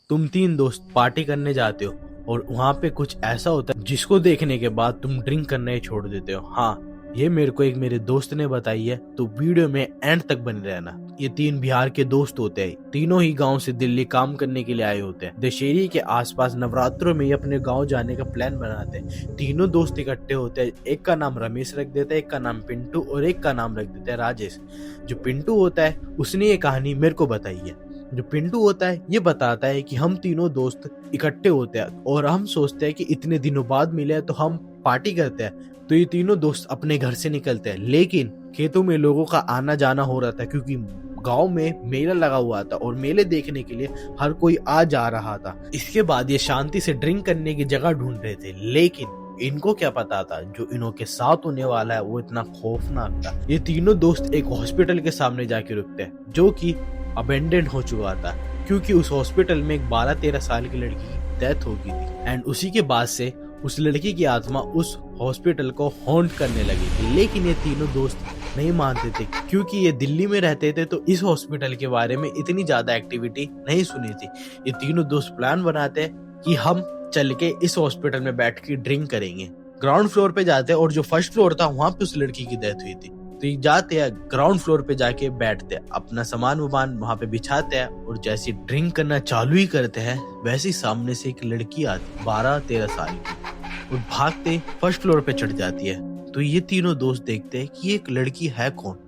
तुम तीन दोस्त पार्टी करने जाते हो और वहाँ पे कुछ ऐसा होता है जिसको देखने के बाद तुम ड्रिंक करना ही छोड़ देते हो। हाँ, ये मेरे को एक मेरे दोस्त ने बताई है, तो वीडियो में एंड तक बने रहना। ये तीन बिहार के दोस्त होते हैं, तीनों ही गांव से दिल्ली काम करने के लिए आए होते हैं। दशहरी के आसपास नवरात्रों में ही अपने गांव जाने का प्लान बनाते हैं। तीनों दोस्त इकट्ठे होते हैं। एक का नाम रमेश रख देते हैं, एक का नाम पिंटू और एक का नाम रख देते हैं राजेश। जो पिंटू होता है उसने ये कहानी मेरे को बताई है। जो पिंटू होता है ये बताता है कि हम तीनों दोस्त इकट्ठे होते हैं और हम सोचते हैं कि इतने दिनों बाद मिले हैं तो हम पार्टी करते हैं। तो ये तीनों दोस्त अपने घर से निकलते हैं, लेकिन खेतों में लोगों का आना जाना हो रहा था क्योंकि गांव में मेला लगा हुआ था और मेले देखने के लिए हर कोई आ जा रहा था। इसके बाद ये शांति से ड्रिंक करने की जगह ढूंढ रहे थे, लेकिन इनको क्या पता था जो इनों के साथ होने वाला है वो इतना खौफनाक था। ये तीनों दोस्त एक हॉस्पिटल के सामने जाके रुकते हैं जो कि अबेंडेंड हो चुका था क्योंकि उस हॉस्पिटल में एक 12-13 साल की लड़की की डेथ हो गई थी। एंड उसी के बाद से उस लड़की की आत्मा उस हॉस्पिटल को हॉन्ट करने लगी थी। लेकिन ये तीनों दोस्त नहीं मानते थे क्योंकि ये दिल्ली में रहते थे, तो इस हॉस्पिटल के बारे में इतनी ज्यादा एक्टिविटी नहीं सुनी थी। ये तीनों दोस्त प्लान बनाते हैं कि हम चल के इस हॉस्पिटल में बैठ के ड्रिंक करेंगे। ग्राउंड फ्लोर पे जाते हैं और जो फर्स्ट फ्लोर था वहां पे उस लड़की की डेथ हुई थी। तो ये जाते हैं ग्राउंड फ्लोर पे जाके बैठते हैं, अपना सामान वामान वहां पे बिछाते हैं और जैसे ड्रिंक करना चालू ही करते हैं वैसे ही सामने से एक लड़की आती 12-13 साल की और भागते फर्स्ट फ्लोर पे चढ़ जाती है। तो ये तीनों दोस्त देखते हैं कि ये एक लड़की है कौन।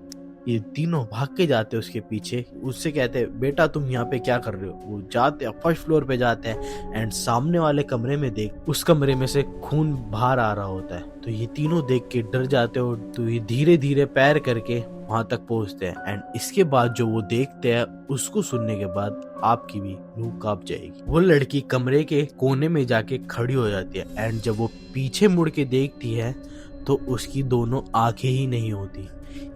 ये तीनों भाग के जाते हैं उसके पीछे, उससे कहते हैं बेटा तुम यहाँ पे क्या कर रहे हो। वो जाते हैं फर्स्ट फ्लोर पे जाते हैं एंड सामने वाले कमरे में देख उस कमरे में से खून बाहर आ रहा होता है। तो ये तीनों देख के डर जाते हो। तो ये धीरे धीरे पैर करके वहां तक पहुंचते हैं एंड इसके बाद जो वो देखते हैं उसको सुनने के बाद आपकी भी रूह कांप जाएगी। वो लड़की कमरे के कोने में जाके खड़ी हो जाती है एंड जब वो पीछे मुड़ के देखती है तो उसकी दोनों आंखें ही नहीं होती।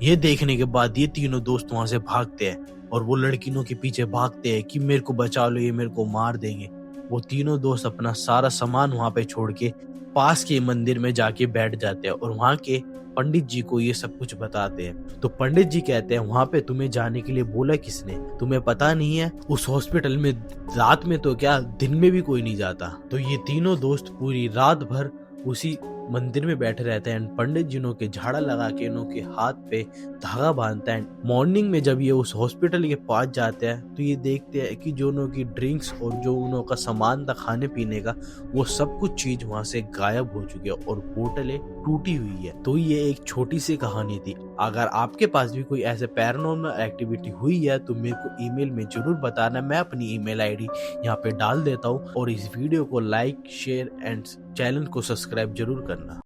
ये देखने के बाद ये तीनों दोस्त वहां से भागते हैं और वो लड़कियों के पीछे भागते हैं कि मेरे को बचा लो, ये मेरे को मार देंगे। वो तीनों दोस्त अपना सारा सामान वहां पे छोड़ के पास के मंदिर में जाके बैठ जाते हैं और वहां के पंडित जी को ये सब कुछ बताते हैं। तो पंडित जी कहते हैं वहां पे तुम्हें जाने के लिए बोला किसने, तुम्हें पता नहीं है उस हॉस्पिटल में रात में तो क्या दिन में भी कोई नहीं जाता। तो ये तीनों दोस्त पूरी रात भर उसी मंदिर में बैठे रहते हैं। पंडित जी के झाड़ा लगा के इनों के हाथ पे धागा बांधता है। मॉर्निंग में जब ये उस हॉस्पिटल के पास जाते हैं तो ये देखते हैं कि जो उनों की ड्रिंक्स और जो उनों का सामान था खाने पीने का वो सब कुछ चीज वहां से गायब हो चुकी है और बोतलें टूटी हुई है। तो ये एक छोटी सी कहानी थी। अगर आपके पास भी कोई ऐसे पैरानॉर्मल एक्टिविटी हुई है तो मेरे को ईमेल में जरूर बताना। मैं अपनी ईमेल आईडी यहाँ पे डाल देता हूँ और इस वीडियो को लाइक शेयर एंड चैनल को सब्सक्राइब जरूर करना।